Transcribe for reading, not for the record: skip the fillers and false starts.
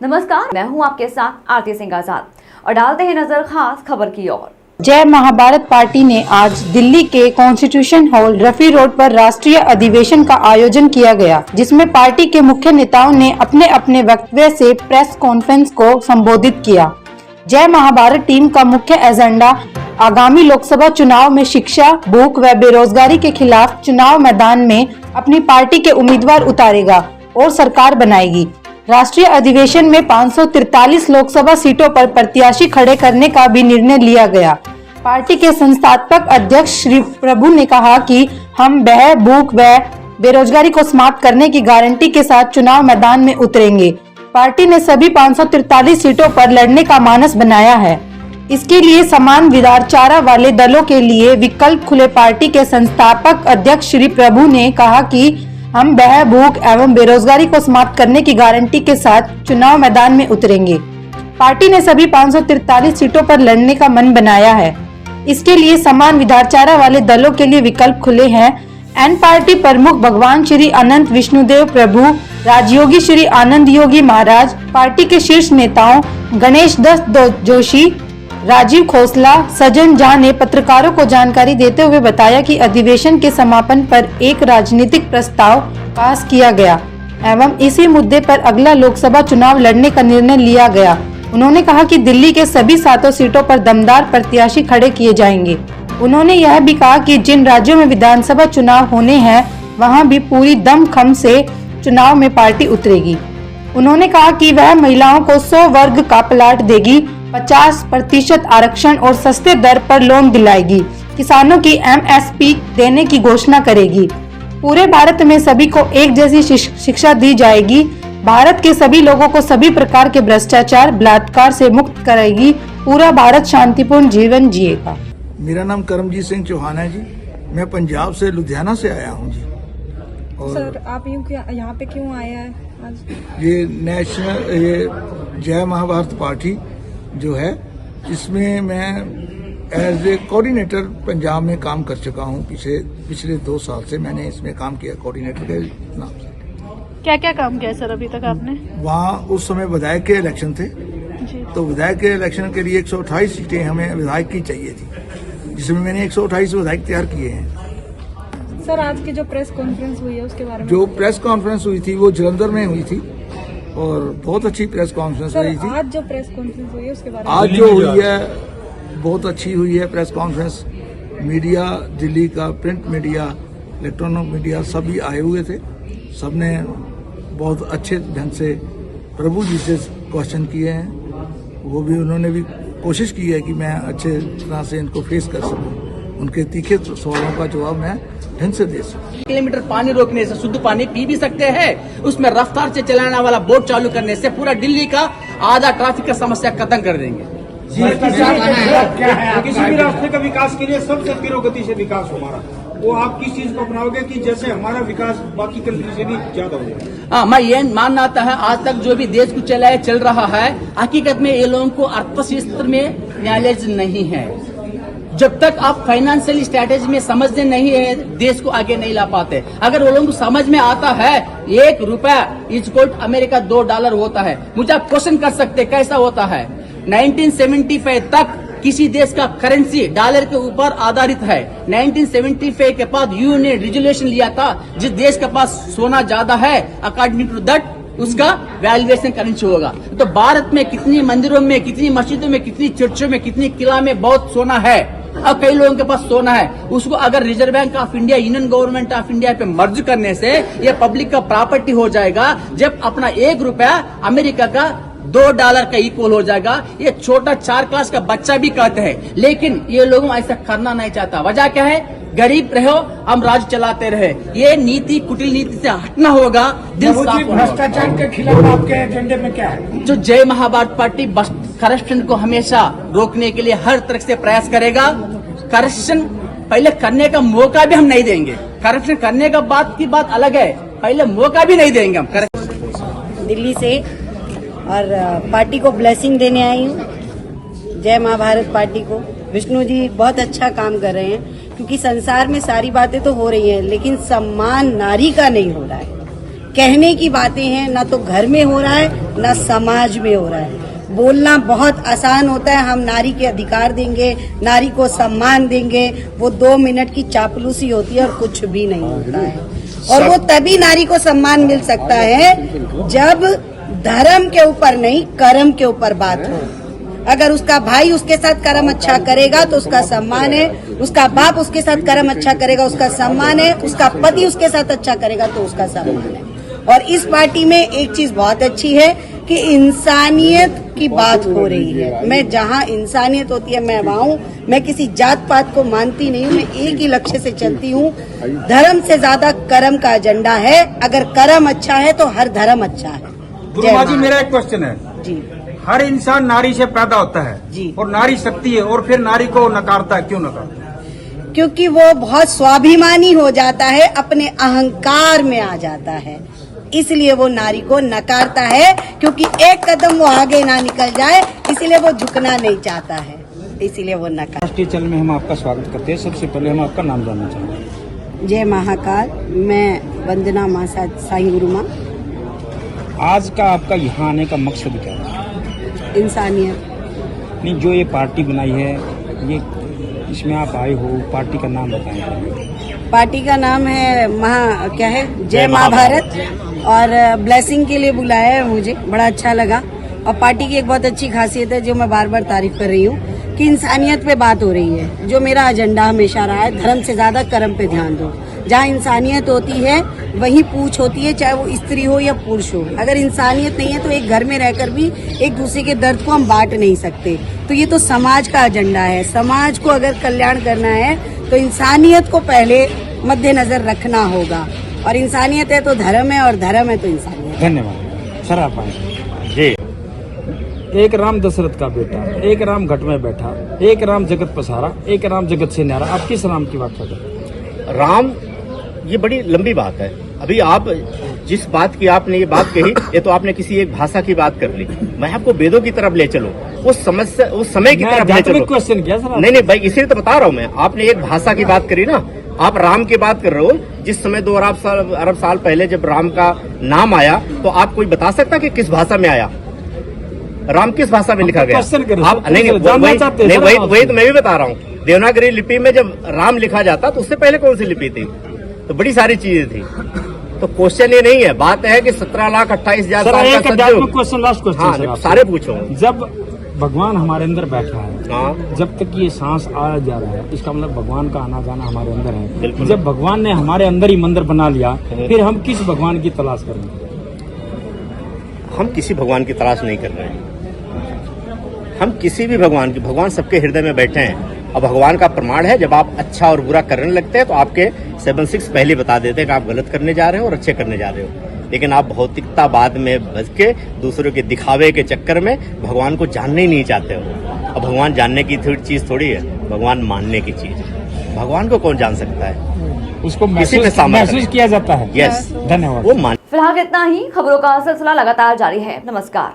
नमस्कार, मैं हूं आपके साथ आरती सिंह आजाद और डालते हैं नजर खास खबर की ओर। जय महाभारत पार्टी ने आज दिल्ली के कॉन्स्टिट्यूशन हॉल रफी रोड पर राष्ट्रीय अधिवेशन का आयोजन किया गया, जिसमें पार्टी के मुख्य नेताओं ने अपने अपने वक्तव्य से प्रेस कॉन्फ्रेंस को संबोधित किया। जय महाभारत टीम का मुख्य एजेंडा आगामी लोकसभा चुनाव में शिक्षा, भूख व बेरोजगारी के खिलाफ चुनाव मैदान में अपनी पार्टी के उम्मीदवार उतारेगा और सरकार बनाएगी। राष्ट्रीय अधिवेशन में 543 लोकसभा सीटों पर प्रत्याशी खड़े करने का भी निर्णय लिया गया। पार्टी के संस्थापक अध्यक्ष श्री प्रभु ने कहा कि हम भय, भूख व बेरोजगारी को समाप्त करने की गारंटी के साथ चुनाव मैदान में उतरेंगे। पार्टी ने सभी 543 सीटों पर लड़ने का मानस बनाया है। इसके लिए समान विचारधारा वाले दलों के लिए विकल्प खुले। पार्टी के संस्थापक अध्यक्ष श्री प्रभु ने कहा कि हम भय, भूख एवं बेरोजगारी को समाप्त करने की गारंटी के साथ चुनाव मैदान में उतरेंगे। पार्टी ने सभी 543 सीटों पर लड़ने का मन बनाया है। इसके लिए समान विचारधारा वाले दलों के लिए विकल्प खुले हैं। एन पार्टी प्रमुख भगवान श्री अनंत विष्णुदेव प्रभु, राजयोगी श्री आनंद योगी महाराज, पार्टी के शीर्ष नेताओं गणेश दत्त जोशी, राजीव खोसला, सज्जन झा ने पत्रकारों को जानकारी देते हुए बताया कि अधिवेशन के समापन पर एक राजनीतिक प्रस्ताव पास किया गया एवं इसी मुद्दे पर अगला लोकसभा चुनाव लड़ने का निर्णय लिया गया। उन्होंने कहा कि दिल्ली के सभी 7 सीटों पर दमदार प्रत्याशी खड़े किए जाएंगे। उन्होंने यह भी कहा कि जिन राज्यों में विधानसभा चुनाव होने हैं वहां भी पूरी दमखम से चुनाव में पार्टी उतरेगी। उन्होंने कहा कि वह महिलाओं को 100 वर्ग का प्लाट देगी, 50% आरक्षण और सस्ते दर पर लोन दिलाएगी, किसानों की MSP देने की घोषणा करेगी। पूरे भारत में सभी को एक जैसी शिक्षा दी जाएगी। भारत के सभी लोगों को सभी प्रकार के भ्रष्टाचार, बलात्कार से मुक्त कराएगी। पूरा भारत शांतिपूर्ण जीवन जिएगा। मेरा नाम करमजीत सिंह चौहान है जी। मैं पंजाब से लुधियाना से आया हूँ जी। और सर, आप यहाँ पे क्यों आए हैं आज? ये जय महाभारत पार्टी जो है, इसमें मैं एज ए कोऑर्डिनेटर पंजाब में काम कर चुका हूँ। पिछले 2 साल से मैंने इसमें काम किया कोऑर्डिनेटर के नाम से। क्या क्या काम किया सर अभी तक आपने? वहाँ उस समय विधायक के इलेक्शन थे जी। तो विधायक के इलेक्शन के लिए 128 सीटें हमें विधायक की चाहिए थी, जिसमें मैंने 128 विधायक तैयार किए हैं। सर, आज की जो प्रेस कॉन्फ्रेंस हुई है उसके बारे में? जो प्रेस कॉन्फ्रेंस हुई थी वो जलंधर में हुई थी और बहुत अच्छी प्रेस कॉन्फ्रेंस हुई थी। आज जो प्रेस कॉन्फ्रेंस हुई है उसके बारे में? आज जो हुई है बहुत अच्छी हुई है प्रेस कॉन्फ्रेंस। मीडिया, दिल्ली का प्रिंट मीडिया, इलेक्ट्रॉनिक मीडिया सभी आए हुए थे। सबने बहुत अच्छे ढंग से प्रभु जी से क्वेश्चन किए हैं। वो भी उन्होंने भी कोशिश की है कि मैं अच्छे तरह से इनको फेस कर सकूं। उनके तीखे सवालों का जवाब मैं ढंग से दे सकूं। किलोमीटर पानी रोकने से शुद्ध पानी पी भी सकते हैं। उसमें रफ्तार से चलाने वाला बोट चालू करने से पूरा दिल्ली का आधा ट्रैफिक का समस्या खत्म कर देंगे। किसी भी रास्ते का विकास के लिए सबसे तीव्र गति से विकास हो हमारा, वो आप किस चीज को अपनाओगे कि जैसे हमारा विकास बाकी कंट्री से भी ज्यादा हो जाए? हाँ, मैं ये मानना आता है आज तक जो भी देश को चल रहा है, हकीकत में ये लोगों को अर्थशास्त्र में नॉलेज नहीं है। जब तक आप फाइनेंशियल स्ट्रेटेजी में समझते नहीं है, देश को आगे नहीं ला पाते। अगर वो लोगों को समझ में आता है 1 रुपया इज इक्वल टू अमेरिका $2 होता है, मुझे आप क्वेश्चन कर सकते कैसा होता है। 1975 तक किसी देश का करेंसी डॉलर के ऊपर आधारित है। 1975 के बाद यूएन ने रेजोल्यूशन लिया था, जिस देश के पास सोना ज्यादा है अकॉर्डिंग टू दैट उसका वैल्यूएशन करेंसी होगा। तो भारत में कितनी मंदिरों में, कितनी मस्जिदों में, कितनी चर्चों में, कितनी किला में बहुत सोना है। अब कई लोगों के पास सोना है, उसको अगर reserve bank of India, union government of India पे मर्ज करने से ये पब्लिक का प्रॉपर्टी हो जाएगा। जब अपना 1 रुपया अमेरिका का $2 का इक्वल हो जाएगा। ये छोटा 4 क्लास का बच्चा भी कहते हैं, लेकिन ये लोग ऐसा करना नहीं चाहता। वजह क्या है? गरीब रहो, हम राज चलाते रहे। ये नीति कुटिल नीति से हटना होगा। दिल साफ होगा। भ्रष्टाचार के खिलाफ आपके एजेंडे में क्या है? जो जय महाभारत पार्टी करप्शन को हमेशा रोकने के लिए हर तरह से प्रयास करेगा। करप्शन पहले करने का मौका भी हम नहीं देंगे। करप्शन करने का बात की बात अलग है, पहले मौका भी नहीं देंगे हम। दिल्ली से और पार्टी को ब्लेसिंग देने आई हूँ, जय महाभारत पार्टी को। विष्णु जी बहुत अच्छा काम कर रहे हैं, क्योंकि संसार में सारी बातें तो हो रही हैं, लेकिन सम्मान नारी का नहीं हो रहा है। कहने की बातें हैं, ना तो घर में हो रहा है ना समाज में हो रहा है। बोलना बहुत आसान होता है, हम नारी के अधिकार देंगे, नारी को सम्मान देंगे, वो 2 मिनट की चापलूसी होती है और कुछ भी नहीं होता है। और वो तभी नारी को सम्मान मिल सकता है जब धर्म के ऊपर नहीं, कर्म के ऊपर बात हो। अगर उसका भाई उसके साथ कर्म अच्छा करेगा तो उसका सम्मान है, उसका बाप उसके साथ कर्म अच्छा करेगा उसका सम्मान है, उसका पति उसके साथ अच्छा करेगा तो उसका सम्मान है। और इस पार्टी में एक चीज बहुत अच्छी है कि इंसानियत की बात हो रही है। मैं जहाँ इंसानियत होती है मैं वहाँ हूँ। मैं किसी जात पात को मानती नहीं हूँ, मैं एक ही लक्ष्य से चलती हूँ। धर्म से ज्यादा कर्म का एजेंडा है। अगर कर्म अच्छा है तो हर धर्म अच्छा है। गुरु माँ जी, मेरा एक क्वेश्चन है जी। हर इंसान नारी से पैदा होता है जी। और नारी शक्ति है, और फिर नारी को नकारता है, क्यों नकारता है? क्योंकि वो बहुत स्वाभिमानी हो जाता है, अपने अहंकार में आ जाता है, इसलिए वो नारी को नकारता है। क्योंकि एक कदम वो आगे ना निकल जाए, इसलिए वो झुकना नहीं चाहता है, इसीलिए वो नकार। राष्ट्रीय चैनल में हम आपका स्वागत करते हैं। सबसे पहले हम आपका नाम जानना चाहेंगे। जय महाकाल, मैं वंदना माँ साईं गुरु माँ। आज का आपका यहाँ आने का मकसद क्या है? इंसानियत। नहीं, जो ये पार्टी बनाई है, ये इसमें आप आए हो, पार्टी का नाम बताएं। पार्टी का नाम है क्या है, जय महाभारत। और ब्लेसिंग के लिए बुलाया है मुझे, बड़ा अच्छा लगा। और पार्टी की एक बहुत अच्छी खासियत है जो मैं बार बार तारीफ कर रही हूँ कि इंसानियत पे बात हो रही है, जो मेरा एजेंडा हमेशा रहा है। धर्म से ज्यादा कर्म पे ध्यान दो। जहाँ इंसानियत होती है वहीं पूछ होती है, चाहे वो स्त्री हो या पुरुष हो। अगर इंसानियत नहीं है तो एक घर में रहकर भी एक दूसरे के दर्द को हम बांट नहीं सकते। तो ये तो समाज का एजेंडा है। समाज को अगर कल्याण करना है तो इंसानियत को पहले मद्देनजर रखना होगा। और इंसानियत है तो धर्म है, और धर्म है तो इंसानियत। धन्यवाद सर, आप आए जी। एक राम दशरथ का बेटा, एक राम घट में बैठा, एक राम जगत पसारा, एक राम जगत से न्यारा। आप किस राम की बात कर रहे हैं? राम, ये बड़ी लंबी बात है। अभी आप जिस बात की आपने ये बात कही, ये तो आपने किसी एक भाषा की बात कर ली। मैं आपको वेदों की तरफ ले चलूं, उस समस्या, उस समय की तरफ ले चलूं। क्वेश्चन किया सर? नहीं भाई, इसीलिए तो बता रहा हूं मैं। आपने एक भाषा की बात करी ना, आप राम की बात कर रहे हो। जिस समय 2 अरब साल पहले जब राम का नाम आया, तो आप कोई बता सकता कि किस भाषा में आया? राम किस भाषा में लिखा गया? आप नहीं, वही तो मैं भी बता रहा हूँ। देवनागरी लिपि में जब राम लिखा जाता तो उससे पहले कौन सी लिपि थी? तो बड़ी सारी चीजें थी। तो क्वेश्चन ये नहीं है, बात है कि 17,28,000 साल का क्वेश्चन, लास्ट क्वेश्चन। हाँ, सारे पूछो। जब भगवान हमारे अंदर बैठा है, हाँ, जब तक ये सांस आ जा रहा है, इसका मतलब भगवान का आना जाना हमारे अंदर है। बिल्कुल। जब भगवान ने हमारे अंदर ही मंदिर बना लिया, फिर हम किस भगवान की तलाश करेंगे? हम किसी भगवान की तलाश नहीं कर रहे हैं। हम किसी भी भगवान की, भगवान सबके हृदय में बैठे हैं। और भगवान का प्रमाण है, जब आप अच्छा और बुरा करने लगते हैं तो आपके 7-6 पहले बता देते हैं कि आप गलत करने जा रहे हो और अच्छे करने जा रहे हो। लेकिन आप भौतिकता बाद में बच के दूसरों के दिखावे के चक्कर में भगवान को जानने ही नहीं चाहते हो। और भगवान जानने की चीज थोड़ी है, भगवान मानने की चीज है। भगवान को कौन जान सकता है? उसको किसी में महसूस किया जाता है। यस, धन्यवाद। वो मान। फिलहाल इतना ही। खबरों का सिलसिला लगातार जारी है। नमस्कार।